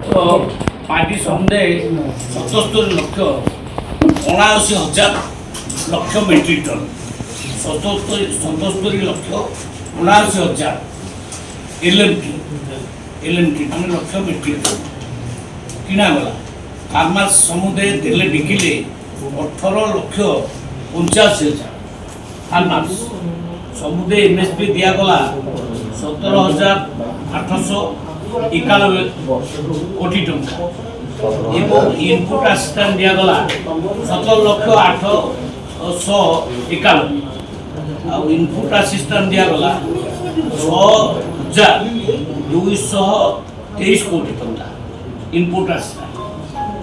तो पार्टी समुदाय 77 लक्ष 79,000 लक्ष मेट्रिक टन 77 लक्ष 79,000 एलएमटी मैंने लक्ष मेट्रिक टन किणागला फार्मार्स समुदाय देले बिकिले 18 लक्ष 85,000 फार्मार्स समुदाय एमएसपी दिगला 17,891 कोटी टंका इनपुट असिस्टेंट दिगला 17,891 इनपुट असिस्टेंट दिगला 6,223 कोटी टंका इनपुट असिस्टेंट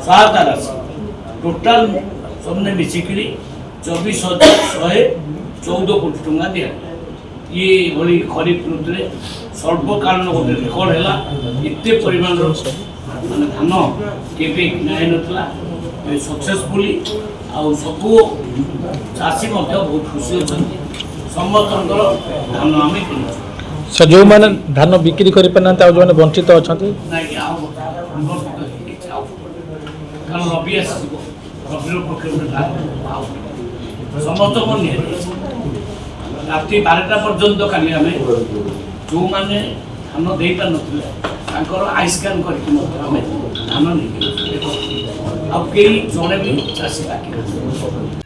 सहायता राशि टोटाल सबने मिसिकी 24,114 कोटी टंका दिया ये भली खरीफ ऋतु सर्वकालीन गोटे रेकर्ड है एत परिमाण माने धान केवे किना नथिला सक्सेसफुली आउ सब चाषी बहुत खुशी अच्छा समस्त धान आम किन सर जो मैंने धान बिक्री कर पाना जो मैंने वंचित अच्छा कारण रबी आस रबी समस्त को राति 12टा पर्यंत खाली आम जो मैंने धान दे पार नाकर आई स्कान करके धान नहीं जड़े भी चाषी बाकी